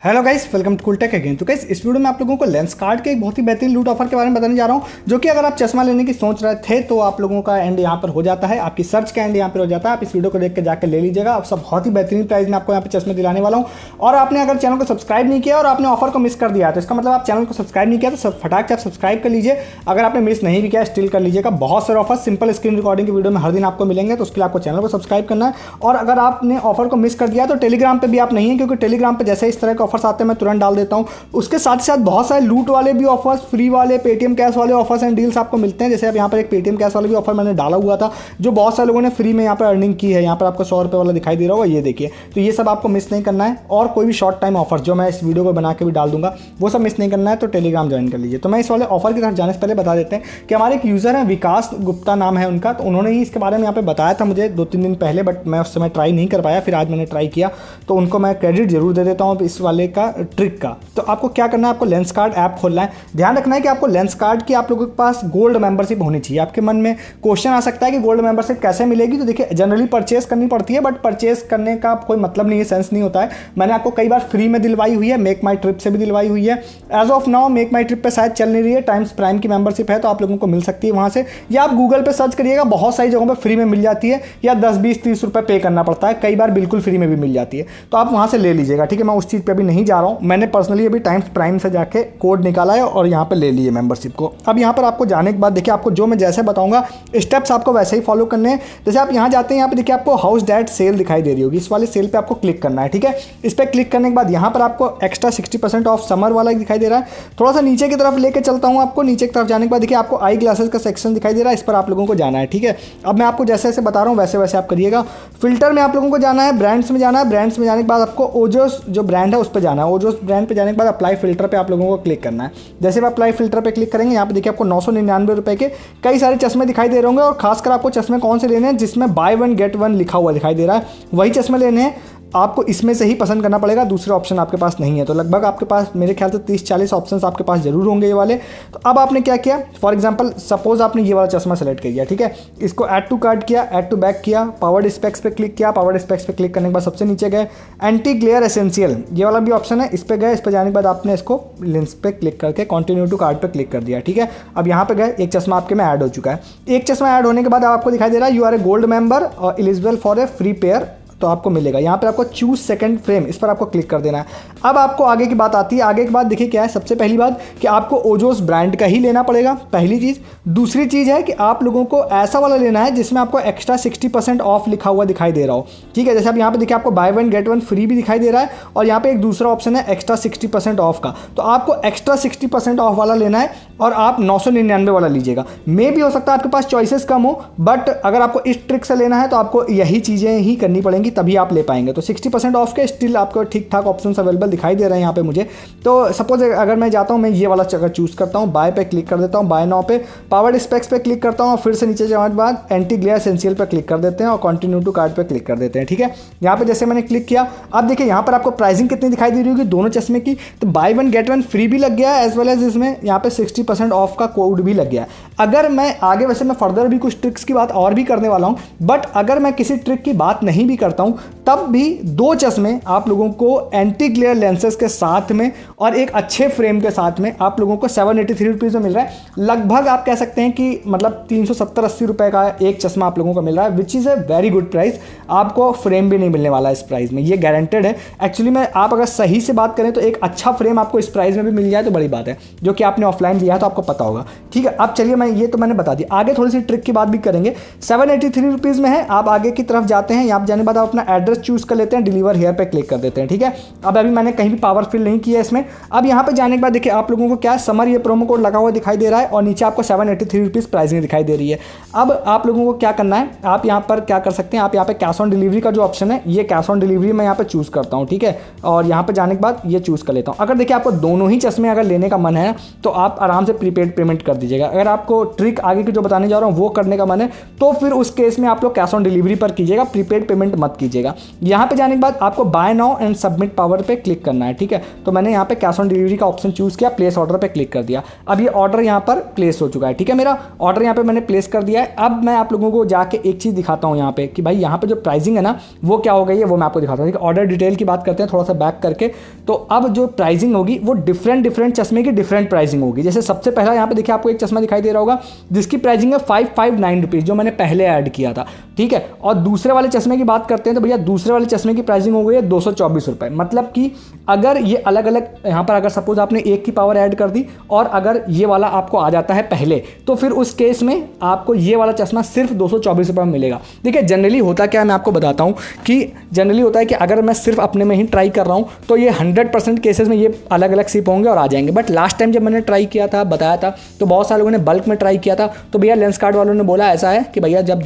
Hello guys, welcome to cool tech again. तो guys, इस video में आप लोगों को लेंसकार्ट के एक बहुत ही बेहतरीन लूट ऑफर के बारे में बताने जा रहा हूं, जो कि अगर आप चश्मा लेने की सोच रहे थे तो आप लोगों का एंड यहां पर हो जाता है, आपकी सर्च का एंड यहां पर हो जाता है। आप इस वीडियो को देख के जाकर ले लीजिएगा। आप सब बहुत ही बेहतरीन प्राइस में आपको यहाँ पे चश्मे दिलाने वाला हूँ। और आपने अगर चैनल को सब्सक्राइब नहीं किया और आपने ऑफर को मिस कर दिया तो इसका मतलब आप चैनल को सब्सक्राइब नहीं किया, तो फटाक से आप सब्सक्राइब कर लीजिए। अगर आपने मिस नहीं भी किया स्टिल कर लीजिएगा। बहुत सारे ऑफर सिंपल स्क्रीन रिकॉर्डिंग की वीडियो में हर दिन आपको मिलेंगे, तो उसके लिए आपको चैनल को सब्सक्राइब करना है। और अगर आपने ऑफर को मिस कर दिया तो टेलीग्राम पे भी आप नहीं है, क्योंकि टेलीग्राम पे जैसे इस तरह के ऑफर्स आते हैं मैं तुरंत डाल देता हूं। उसके साथ साथ बहुत सारे लूट वाले भी ऑफर्स, फ्री वाले, पेटीएम कैश वाले ऑफर्स एंड डील्स आपको मिलते हैं। जैसे अब यहाँ पर एक पेटीएम कैश वाला भी ऑफर मैंने डाला हुआ था, जो बहुत सारे लोगों ने फ्री में यहाँ पर अर्निंग की है। यहाँ पर आपको 100 रुपये वाला दिखाई दे रहा होगा, ये देखिए। तो ये सब आपको मिस नहीं करना है। और कोई भी शॉर्ट टाइम ऑफर जो मैं इस वीडियो को बना के भी डाल दूंगा, वो सब मिस नहीं करना है, तो टेलीग्राम ज्वाइन कर लीजिए। तो मैं इस वाले ऑफर की तरफ जाने से पहले बता देते हैं कि हमारे एक यूज़र है, विकास गुप्ता नाम है उनका। तो उन्होंने ही इसके बारे में यहाँ पे बताया था मुझे 2-3 दिन पहले, बट मैं उस समय ट्राई नहीं कर पाया। फिर आज मैंने ट्राई किया, तो उनको मैं क्रेडिट जरूर दे देता हूँ इस वाले का ट्रिक का। तो आपको क्या करना है, आपको लेंसकार्ट ऐप खोलना है। ध्यान रखना है कि आपको लेंसकार्ट की आप लोगों के पास गोल्ड मेंबरशिप होनी चाहिए। आपके मन में क्वेश्चन आ सकता है कि गोल्ड मेंबरशिप कैसे मिलेगी। तो देखिए, जनरली परचेस करनी पड़ती है, बट परचेस करने का कोई मतलब नहीं है, सेंस नहीं होता है। मैंने आपको कई बार फ्री में दिलवाई हुई है, मेक माई ट्रिप से भी दिलवाई हुई है। As of now MakeMyTrip पे शायद चल नहीं रही है, टाइम्स प्राइम की मेंबरशिप है, तो आप लोगों को मिल सकती है वहाँ से। या आप गूगल पे सर्च करिएगा, बहुत सारी जगहों पर फ्री में मिल जाती है, या 10, 20, 30 रुपये पे करना पड़ता है। कई बार बिल्कुल फ्री में भी मिल जाती है, तो आप वहाँ से ले लीजिएगा। ठीक है, मैं उस चीज़ पर अभी नहीं जा रहा हूँ। मैंने पर्सनली अभी टाइम्स प्राइम से जाके कोड निकाला है और यहाँ पे ले लिए मेंबरशिप को। अब यहाँ पर आपको जाने के बाद देखिए, आपको जो मैं जैसे बताऊंगा स्टेप्स आपको वैसे ही फॉलो करने हैं। जैसे आप यहाँ जाते हैं, यहाँ पे देखिए आपको हाउस डैट सेल दिखाई दे रही होगी, इस वाले सेल पे आपको क्लिक करना है। ठीक है, इस पर क्लिक करने के बाद यहाँ पर आपको एक्स्ट्रा 60% ऑफ समर वाला दिखाई दे रहा है। थोड़ा सा नीचे की तरफ लेके चलता हूँ आपको। नीचे की तरफ जाने के बाद देखिए आपको आई ग्लासेस का सेक्शन दिखाई दे रहा है, इस पर आप लोगों को जाना है। ठीक है, अब मैं आपको जैसे जैसे बता रहा हूँ वैसे वैसे आप करिएगा। फिल्टर में आप लोगों को जाना है, ब्रांड्स में जाना है। ब्रांड्स में जाने के बाद आपको ओजोस जो ब्रांड है उस पर जाना है। ओजोस ब्रांड पर जाने के बाद अप्लाई फिल्टर पर आप लोगों को क्लिक करना है। जैसे आप अप्लाई फिल्टर पे क्लिक करेंगे, यहाँ पे देखिए आपको 999 रुपये के कई सारे चश्मे दिखाई दे रहे होंगे। और खासकर आपको चश्मे कौन से लेने हैं जिसमें बाय 1 गेट 1 लिखा हुआ दिखाई दे रहा है, वही चश्मे लेने हैं। आपको इसमें से ही पसंद करना पड़ेगा, दूसरे ऑप्शन आपके पास नहीं है। तो लगभग आपके पास मेरे ख्याल से 30-40 ऑप्शंस आपके पास जरूर होंगे ये वाले। तो अब आपने क्या किया, फॉर एग्जांपल सपोज आपने ये वाला चश्मा सेलेक्ट कर लिया। ठीक है, इसको ऐड टू कार्ट किया, ऐड टू बैक किया, पावर्ड स्पेक्स पे क्लिक किया। पावर्ड स्पेक्स पे क्लिक करने के बाद सबसे नीचे गए एंटी ग्लेयर एसेंशियल, ये वाला भी ऑप्शन है, इस पर गए। इस पर जाने के बाद आपने इसको लेंस पे क्लिक करके कंटिन्यू टू कार्ट पे क्लिक कर दिया। ठीक है, अब यहाँ पे गए, एक चश्मा आपके में ऐड हो चुका है। एक चश्मा ऐड होने के बाद आपको दिखाई दे रहा है you are a gold member और eligible for a free pair, तो आपको मिलेगा। यहाँ पे आपको चूज सेकंड फ्रेम, इस पर आपको क्लिक कर देना है। अब आपको आगे की बात आती है। आगे की बात देखिए क्या है, सबसे पहली बात कि आपको ओजोस ब्रांड का ही लेना पड़ेगा, पहली चीज़। दूसरी चीज़ है कि आप लोगों को ऐसा वाला लेना है जिसमें आपको एक्स्ट्रा 60% ऑफ लिखा हुआ दिखाई दे रहा हो। ठीक है, जैसे आप यहाँ पे देखिए आपको बाय 1 गेट 1 फ्री भी दिखाई दे रहा है, और यहाँ पे एक दूसरा ऑप्शन है एक्स्ट्रा 60% ऑफ का। तो आपको एक्स्ट्रा 60% ऑफ वाला लेना है, और आप 999 वाला लीजिएगा। मे भी हो सकता है आपके पास चॉइसेस कम हो, बट अगर आपको इस ट्रिक से लेना है तो आपको यही चीज़ें ही करनी पड़ेंगी, तभी आप ले पाएंगे। तो 60% ऑफ के स्टिल आपको ठीक ठाक ऑप्शन अवेलेबल दिखाई दे रहे हैं यहाँ पे मुझे। तो सपोज अगर मैं जाता हूँ, मैं ये वाला जगह चूज़ करता हूँ, बाय पे क्लिक कर देता हूँ, बाय नाउ पे पावर्ड स्पेक्स पे क्लिक करता हूँ, फिर से नीचे जाने के बाद एंटी ग्लेयर एसेंशियल पे क्लिक कर देते हैं और कंटिन्यू टू कार्ट पे क्लिक कर देते हैं। ठीक है, यहाँ पे जैसे मैंने क्लिक किया, अब देखिए यहाँ पर आपको प्राइसिंग कितनी दिखाई दे रही होगी दोनों चश्मे की। तो बाय 1 गेट 1 फ्री भी लग गया है, एज वेल एज इसमें यहाँ पे 60% ऑफ का कोड भी लग गया है। अगर मैं आगे, वैसे मैं फर्दर भी कुछ ट्रिक्स की बात और भी करने वाला हूँ, बट अगर मैं किसी ट्रिक की बात नहीं भी करता हूँ, तब भी 2 चश्मे आप लोगों को एंटी ग्लेयर लेंसेज के साथ में और एक अच्छे फ्रेम के साथ में आप लोगों को 783 रुपीज़ में मिल रहा है। लगभग आप कह सकते हैं कि मतलब 370-80 रुपये का एक चश्मा आप लोगों को मिल रहा है, which is a very good price. आपको फ्रेम भी नहीं मिलने वाला इस प्राइस में, ये गारंटेड है। एक्चुअली में आप अगर सही से बात करें तो एक अच्छा फ्रेम आपको इस प्राइस में भी मिल जाए तो बड़ी बात है, जो कि आपने ऑफलाइन लिया है तो आपको पता होगा। ठीक है, अब चलिए, मैं ये तो मैंने बता दिया, आगे थोड़ी सी ट्रिक की बात भी करेंगे। 783 रुपीज़ में है। आप आगे की तरफ जाते हैं, यहाँ जाने के बाद आप अपना एड्रेस चूज कर लेते हैं, डिलीवर हेयर पे क्लिक कर देते हैं। ठीक है, अब अभी मैंने कहीं भी पावर फिल नहीं किया इसमें। अब यहाँ पे जाने के बाद देखिए आप लोगों को क्या समर ये प्रोमो कोड लगा हुआ दिखाई दे रहा है, और नीचे आपको 783 रुपीज़ प्राइसिंग दिखाई दे रही है। अब आप लोगों को क्या करना है, आप यहाँ पर क्या कर सकते हैं, आप यहाँ पे कैश ऑन डिलीवरी का जो ऑप्शन है, ये कैश ऑन डिलीवरी मैं यहाँ पे चूज़ करता हूँ। ठीक है, और यहाँ पे जाने के बाद ये चूज़ कर लेता हूँ। अगर देखिए आपको दोनों ही चश्मे अगर लेने का मन है तो आप आराम से प्रीपेड पेमेंट कर दीजिएगा। अगर आपको ट्रिक आगे की जो बताने जा रहा हूँ वो करने का मन है, तो फिर उस केस में आप लोग कैश ऑन डिलीवरी पर कीजिएगा, प्रीपेड पेमेंट मत मत कीजिएगा। यहाँ पे जाने के बाद आपको buy now and submit power पे क्लिक करना है, ठीक है। तो मैंने यहाँ पे कैश ऑन डिलीवरी का ऑप्शन चूज़ किया, प्लेस ऑर्डर पे क्लिक कर दिया। अब ये ऑर्डर यहाँ पर प्लेस हो चुका है, ठीक है। मेरा ऑर्डर यहाँ पे मैंने प्लेस कर दिया है। अब मैं आप लोगों को जाके एक चीज़ दिखाता हूँ यहाँ पे कि भाई यहाँ पे जो प्राइसिंग है ना वो क्या हो गई है, वो मैं आपको दिखाता हूँ। ऑर्डर डिटेल की बात करते हैं थोड़ा सा बैक करके। तो अब जो प्राइसिंग होगी वो डिफरेंट चश्मे की डिफरेंट प्राइसिंग होगी। जैसे सबसे पहला यहाँ पे देखिए आपको एक चश्मा दिखाई दे रहा होगा जिसकी प्राइसिंग है 559 रुपीज़, जो मैंने पहले ऐड किया था, ठीक है। और दूसरे वाले चश्मे की बात करते हैं तो भैया दूसरे वाले चश्मे की प्राइसिंग हो गई है 224 रुपये। मतलब कि अगर ये अलग अलग यहाँ पर अगर सपोज आपने एक की पावर ऐड कर दी और अगर ये वाला आपको आ जाता है पहले, तो फिर उस केस में आपको ये वाला चश्मा सिर्फ 224 रुपये में मिलेगा। देखिए जनरली होता क्या है मैं आपको बताता हूँ कि जनरली होता है कि अगर मैं सिर्फ अपने में ही ट्राई कर रहा हूँ तो ये 100% केसेस में ये अलग अलग शिप होंगे और आ जाएंगे। बट लास्ट टाइम जब मैंने ट्राई किया था, बताया था, तो बहुत सारे लोगों ने बल्क में ट्राई किया था। तो भैया लेंसकार्ट वालों ने बोला ऐसा है कि भैया जब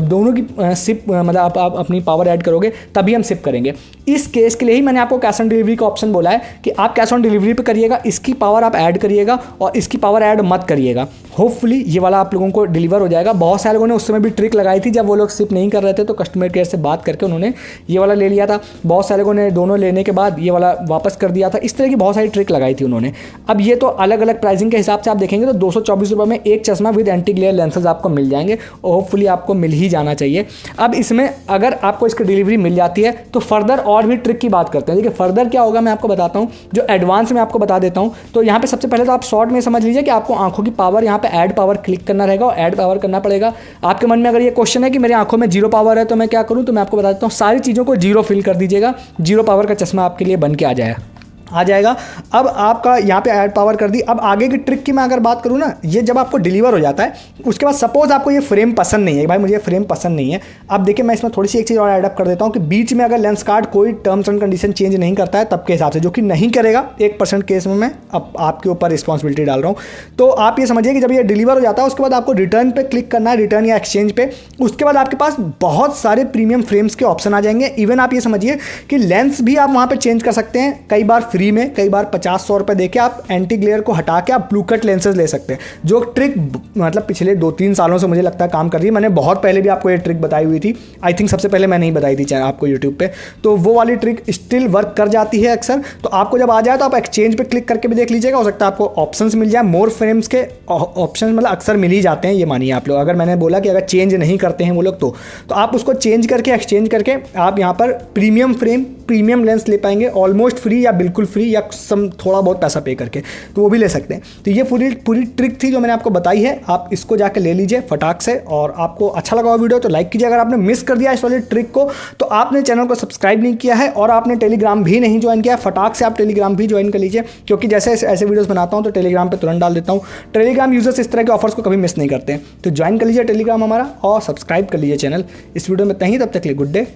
दोनों की शिप मतलब आप अपनी पावर ऐड करोगे तभी हम शिप करेंगे। इस केस के लिए ही मैंने आपको कैश ऑन डिलीवरी का ऑप्शन बोला है कि आप कैश ऑन डिलीवरी पे करिएगा, इसकी पावर आप ऐड करिएगा और इसकी पावर ऐड मत करिएगा। होपफुली ये वाला आप लोगों को डिलीवर हो जाएगा। बहुत सारे लोगों ने उस समय भी ट्रिक लगाई थी, जब वो लोग शिप नहीं कर रहे थे तो कस्टमर केयर से बात करके उन्होंने ये वाला ले लिया था। बहुत सारे लोगों ने दोनों लेने के बाद ये वाला वापस कर दिया था। इस तरह की बहुत सारी ट्रिक लगाई थी उन्होंने। अब ये तो अलग अलग प्राइसिंग के हिसाब से आप देखेंगे तो 224 रुपये में एक चश्मा विद एंटी ग्लेयर लेंसेज आपको मिल जाएंगे और होपफुली आपको मिल ही जाना चाहिए। अब इसमें अगर आपको इसकी डिलीवरी मिल जाती है तो फर्दर और भी ट्रिक की बात करते हैं। देखिए फर्दर क्या होगा मैं आपको बताता हूँ, जो एडवांस में आपको बता देता हूँ। तो यहाँ पे सबसे पहले तो आप शॉर्ट में समझ लीजिए कि आपको आंखों की पावर यहाँ पे ऐड पावर क्लिक करना रहेगा और ऐड पावर करना पड़ेगा। आपके मन में अगर ये क्वेश्चन है कि मेरी आंखों में 0 पावर है तो मैं क्या करूँ, तो मैं आपको बता देता हूँ सारी चीज़ों को 0 फिल कर दीजिएगा, 0 पावर का चश्मा आपके लिए बन के आ जाएगा। अब आपका यहाँ पे ऐड पावर कर दी। अब आगे की ट्रिक की मैं अगर बात करूँ ना, ये जब आपको डिलीवर हो जाता है उसके बाद सपोज आपको ये फ्रेम पसंद नहीं है, भाई मुझे फ्रेम पसंद नहीं है। अब देखिए मैं इसमें थोड़ी सी एक चीज़ और ऐड अप कर देता हूँ कि बीच में अगर लेंसकार्ट कोई टर्म्स एंड कंडीशन चेंज नहीं करता है तब के हिसाब से, जो कि नहीं करेगा 1% केस में मैं अब आपके ऊपर रिस्पॉन्सिबिलिटी डाल रहा हूँ। तो आप ये समझिए कि जब ये डिलीवर हो जाता है उसके बाद आपको रिटर्न पे क्लिक करना है, रिटर्न या एक्सचेंज पे। उसके बाद आपके पास बहुत सारे प्रीमियम फ्रेम्स के ऑप्शन आ जाएंगे। इवन आप ये समझिए कि लेंस भी आप वहाँ पे चेंज कर सकते हैं, कई बार फ्री में, कई बार 50-100 रुपये देके आप एंटी ग्लेयर को हटा के आप ब्लू कट लेंसेज ले सकते हैं। जो ट्रिक मतलब पिछले 2-3 सालों से मुझे लगता है काम कर रही है। मैंने बहुत पहले भी आपको ये ट्रिक बताई हुई थी, आई थिंक सबसे पहले मैंने ही बताई थी आपको यूट्यूब पे। तो वो वाली ट्रिक स्टिल वर्क कर जाती है अक्सर। तो आपको जब आ जाए तो आप एक्सचेंज पे क्लिक करके भी देख लीजिएगा, हो सकता है आपको ऑप्शंस मिल जाए। मोर फ्रेम्स के ऑप्शन मतलब अक्सर मिल ही जाते हैं, ये मानिए आप लोग। अगर मैंने बोला कि अगर चेंज नहीं करते हैं वो लोग तो आप उसको चेंज करके एक्सचेंज करके आप यहाँ पर प्रीमियम फ्रेम, प्रीमियम लेंस ले पाएंगे ऑलमोस्ट फ्री या बिल्कुल फ्री या सम थोड़ा बहुत पैसा पे करके, तो वो भी ले सकते हैं। तो ये पूरी ट्रिक थी जो मैंने आपको बताई है। आप इसको जाके ले लीजिए फटाक से। और आपको अच्छा लगा वीडियो तो लाइक कीजिए। अगर आपने मिस कर दिया इस वाली ट्रिक को तो आपने चैनल को सब्सक्राइब नहीं किया है और आपने टेलीग्राम भी नहीं ज्वाइन किया, फटाक से आप टेलीग्राम भी ज्वाइन कर लीजिए, क्योंकि जैसे ऐसे वीडियोस बनाता हूँ तो टेलीग्राम पर तुरंत डाल देता हूँ। टेलीग्राम यूजर्स इस तरह के ऑफर्स को कभी मिस नहीं करते हैं। तो ज्वाइन कर लीजिए टेलीग्राम हमारा और सब्सक्राइब कर लीजिए चैनल। इस वीडियो में इतना ही, तब तक के लिए गुड डे,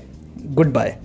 गुड बाय।